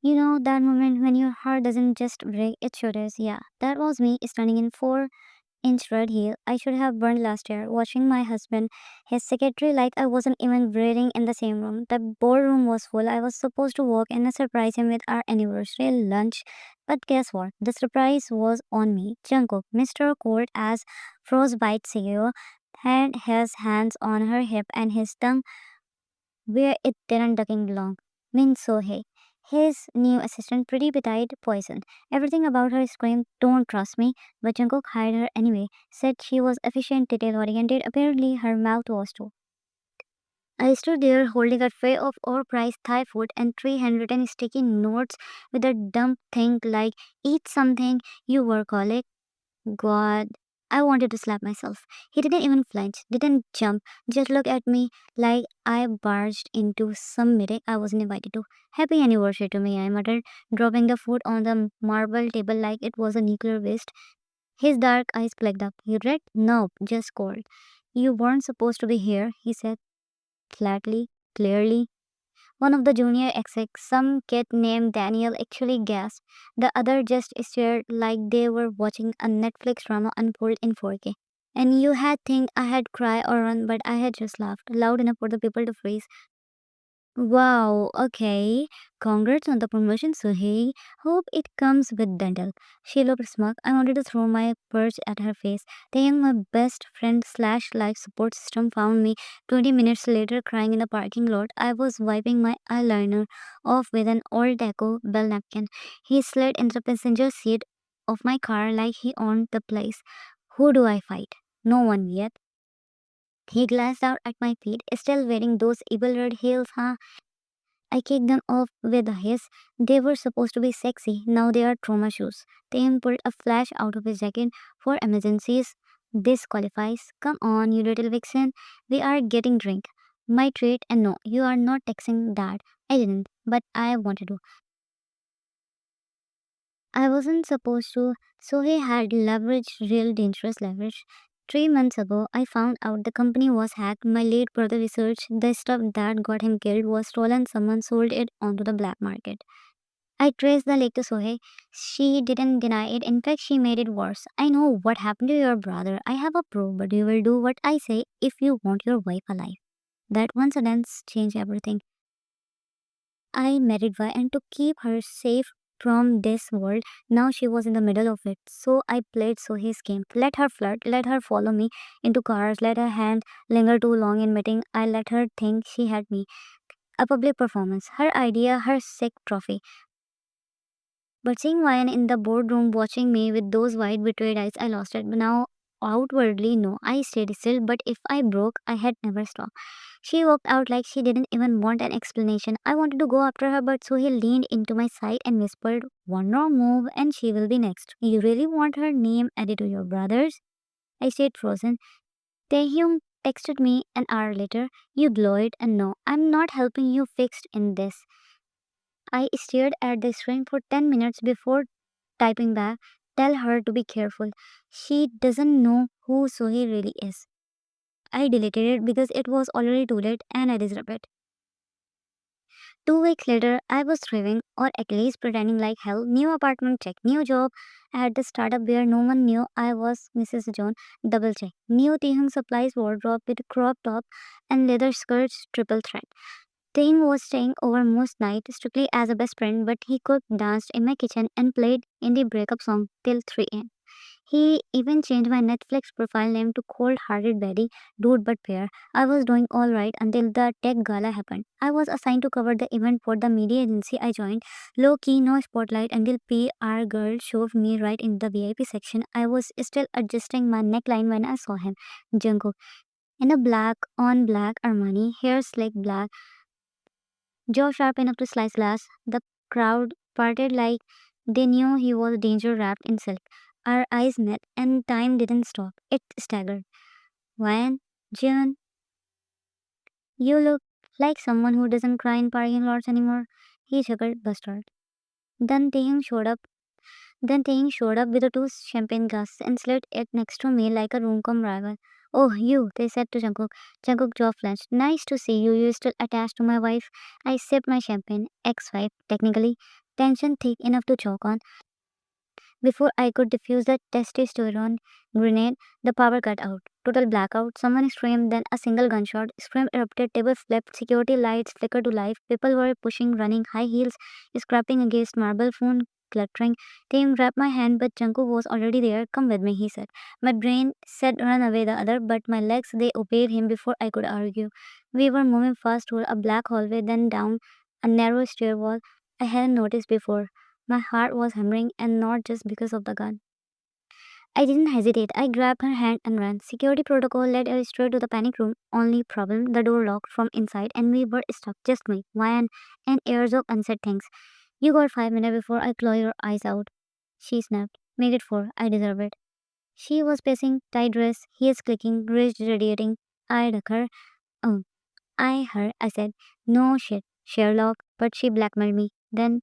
You know that moment when your heart doesn't just break, it shudders. Yeah, that was me standing in 4-inch red heel I should have burned last year, watching my husband, his secretary like I wasn't even breathing in the same room. The boardroom was full. I was supposed to walk in and surprise him with our anniversary lunch. But guess what? The surprise was on me. Jungkook, Mr. Cold as Frostbite CEO, had his hands on her hip and his tongue where it didn't ducking belong. Min Sohei, his new assistant, pretty petite poison. Everything about her screamed, "Don't trust me," but Jungkook hired her anyway, said she was efficient, detail oriented. Apparently, her mouth was too. I stood there holding a tray of overpriced Thai food and 300 sticky notes with a dumb thing like, "Eat something, you workaholic." God, I wanted to slap myself. He didn't even flinch, didn't jump, just looked at me like I barged into some meeting I wasn't invited to. "Happy anniversary to me," I muttered, dropping the food on the marble table like it was a nuclear waste. His dark eyes flagged up. "You read?" "Nope, just cold." "You weren't supposed to be here," he said flatly, clearly. One of the junior execs, some kid named Daniel, actually gasped. The other just stared like they were watching a Netflix drama unfold in 4K. And you had think I had cry or run, but I had just laughed loud enough for the people to freeze. "Wow, okay. Congrats on the promotion, Suhei. Hope it comes with dental." She looked smug. I wanted to throw my purse at her face. Then my best friend slash life support system found me 20 minutes later crying in the parking lot. I was wiping my eyeliner off with an old Taco Bell napkin. He slid into the passenger seat of my car like he owned the place. Who do I fight? No one yet. He glanced out at my feet, still wearing those evil red heels, huh? I kicked them off with a hiss. They were supposed to be sexy, now they are trauma shoes. Tim pulled a flash out of his jacket for emergencies. "This qualifies. Come on, you little vixen. We are getting drink. My treat, and no, you are not texting that." I didn't, but I wanted to. I wasn't supposed to, so he had leverage, real dangerous leverage. 3 months ago, I found out the company was hacked. My late brother researched the stuff that got him killed was stolen. Someone sold it onto the black market. I traced the lake to Sohei. She didn't deny it. In fact, she made it worse. "I know what happened to your brother. I have a proof, but you will do what I say if you want your wife alive." That one sentence changed everything. I married Vi and to keep her safe from this world. Now she was in the middle of it. So I played Sohei's game. Let her flirt, let her follow me into cars, let her hand linger too long in meeting. I let her think she had me. A public performance. Her idea, her sick trophy. But seeing Ryan in the boardroom watching me with those wide betrayed eyes, I lost it. Now, outwardly, no, I stayed still, but if I broke, I had never stopped. She walked out like she didn't even want an explanation. I wanted to go after her, but Suhi leaned into my side and whispered, "One more move and she will be next." "You really want her name added to your brother's?" I stayed frozen. Taehyung texted me an hour later. "You glowed, and no, I'm not helping you fixed in this." I stared at the screen for 10 minutes before typing back, "Tell her to be careful. She doesn't know who Sohi really is." I deleted it because it was already too late and I deserved it. 2 weeks later, I was thriving, or at least pretending like hell. New apartment check, new job at the startup where no one knew I was Mrs. John, double check. New Tihung supplies wardrobe with crop top and leather skirts, triple threat. Taehyung was staying over most nights strictly as a best friend, but he cooked, danced in my kitchen, and played indie breakup song till 3 a.m. He even changed my Netflix profile name to Cold Hearted Betty, dude but fair. I was doing alright until the tech gala happened. I was assigned to cover the event for the media agency I joined. Low key, no spotlight until PR girl shoved me right in the VIP section. I was still adjusting my neckline when I saw him. Jungkook. In a black on black Armani, hair slick black, jaw sharp enough to slice glass. The crowd parted like they knew he was danger wrapped in silk. Our eyes met, and time didn't stop. It staggered. "Ryan, June, you look like someone who doesn't cry in parking lots anymore." He chuckled, bastard. Then Taehyung showed up. Then Taehyung showed up with the two champagne glasses and slid it next to me like a room-com rival. "Oh, you," they said to Jungkook. Jungkook jaw flinched. "Nice to see you. You still attached to my wife?" I sipped my champagne. Ex-wife, technically. tension thick enough to choke on. Before I could defuse the testosterone grenade, the power cut out. Total blackout. Someone screamed, then a single gunshot. Scream erupted, table flipped, security lights flickered to life. People were pushing, running, high heels, scraping against marble, phone cluttering. Tim grabbed my hand, but Junko was already there. Come with me, he said. My brain said run away the other, but my legs, they obeyed him before I could argue. We were moving fast toward a black hallway, then down a narrow stairwell I hadn't noticed before. My heart was hammering, and not just because of the gun. I didn't hesitate. I grabbed her hand and ran. Security protocol led us straight to the panic room. Only problem, the door locked from inside, and we were stuck. Just me, Ryan, and airs of unsaid things. You got 5 minutes before I claw your eyes out. She snapped. Made it four. I deserve it. She was pacing, tight dress, heels clicking, wrist radiating. I dug her. Oh, I said, no shit, Sherlock, but she blackmailed me. Then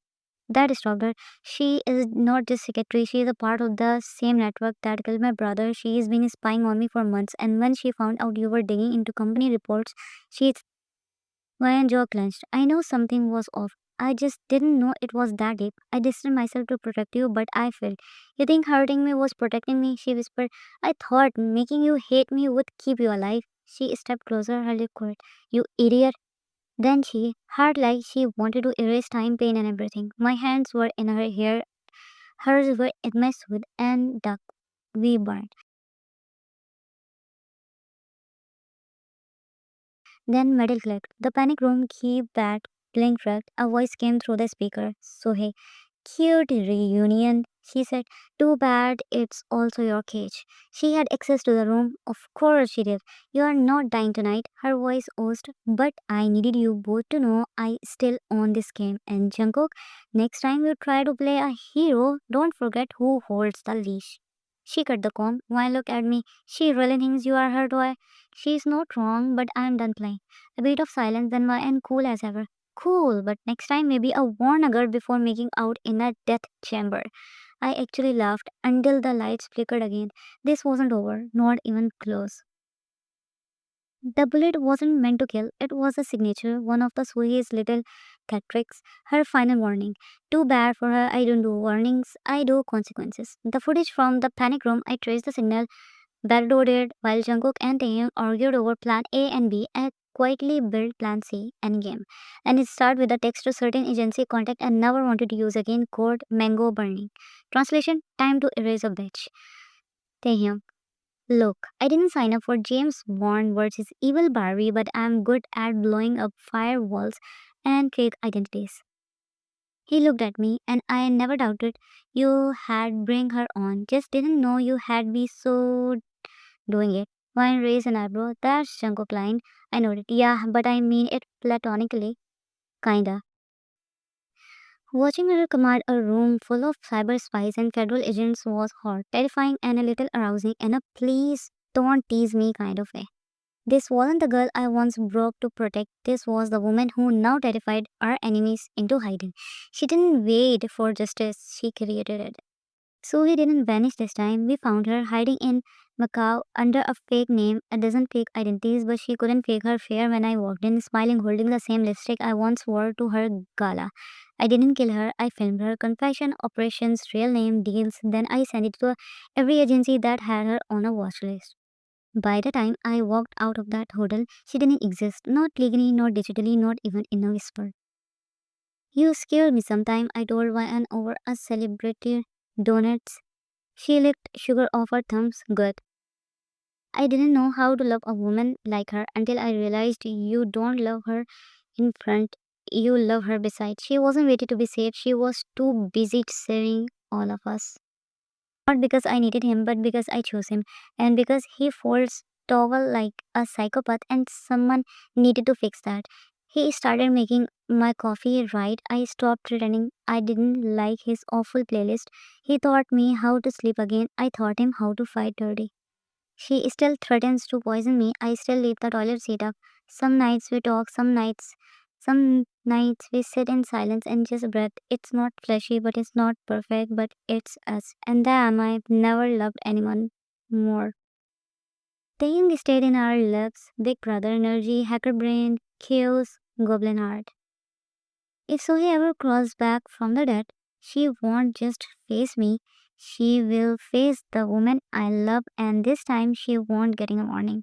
that stopped her. She is not just secretary, she is a part of the same network that killed my brother. She has been spying on me for months, and when she found out you were digging into company reports, she my jaw clenched. I know something was off. I just didn't know it was that deep. I distanced myself to protect you, but I failed. You think hurting me was protecting me? She whispered. I thought making you hate me would keep you alive. She stepped closer, her lip quivered. You idiot. Then she, hard like she wanted to erase time, pain, and everything. My hands were in her hair, hers were in my suit, and duck. We burned. Then metal clicked. The panic room keypad blinked red. A voice came through the speaker. So hey, cute reunion, she said. Too bad it's also your cage. She had access to the room. Of course she did. You are not dying tonight, her voice oozed. But I needed you both to know I still own this game. And Jungkook, next time you try to play a hero, don't forget who holds the leash. She cut the comb. Why look at me? She really thinks you are her toy. She's not wrong, but I'm done playing. A bit of silence, then why and cool as ever. Cool, but next time maybe a warn a girl before making out in a death chamber. I actually laughed until the lights flickered again. This wasn't over, not even close. The bullet wasn't meant to kill, it was a signature, one of the Sui's little cat tricks, her final warning. Too bad for her, I don't do warnings, I do consequences. The footage from the panic room, I traced the signal Bardo did, while Jungkook and Taeyong argued over plan A and B, I quietly built plan C, endgame. And it started with a text to certain agency contact I never wanted to use again, code mango burning. Translation, time to erase a bitch. Taeyong, look, I didn't sign up for James Bond versus Evil Barbie, but I'm good at blowing up firewalls and fake identities. He looked at me, and I never doubted you had bring her on. Just didn't know you had be so doing it. Wine raised an eyebrow. That's Jungkook line. I nodded. Yeah, but I mean it platonically. Kinda. Watching her command a room full of cyber spies and federal agents was hot, terrifying, and a little arousing in a please don't tease me kind of way. This wasn't the girl I once broke to protect. This was the woman who now terrified our enemies into hiding. She didn't wait for justice, she created it. So we didn't vanish this time. We found her hiding in Macau under a fake name, a dozen fake identities, but she couldn't fake her fear when I walked in, smiling, holding the same lipstick I once wore to her gala. I didn't kill her, I filmed her. Confession, operations, real name, deals. Then I sent it to every agency that had her on a watch list. By the time I walked out of that hotel, she didn't exist. Not legally, not digitally, not even in a whisper. You scared me sometime, I told Ryan over a celebrity donuts. She licked sugar off her thumbs. Good. I didn't know how to love a woman like her until I realized you don't love her in front, you love her beside. She wasn't waiting to be saved, she was too busy saving all of us. Not because I needed him, but because I chose him. And because he folds towel like a psychopath, and someone needed to fix that. He started making my coffee right. I stopped pretending I didn't like his awful playlist. He taught me how to sleep again. I taught him how to fight dirty. She still threatens to poison me. I still leave the toilet seat up. Some nights we talk, some nights we sit in silence and just breathe. It's not fleshy, but it's not perfect, but it's us. And damn, I've never loved anyone more. Staying stayed in our lives, Big Brother energy, hacker brain, chaos, goblin heart. If Sohei ever crawls back from the dead, she won't just face me, she will face the woman I love, and this time she won't getting a warning.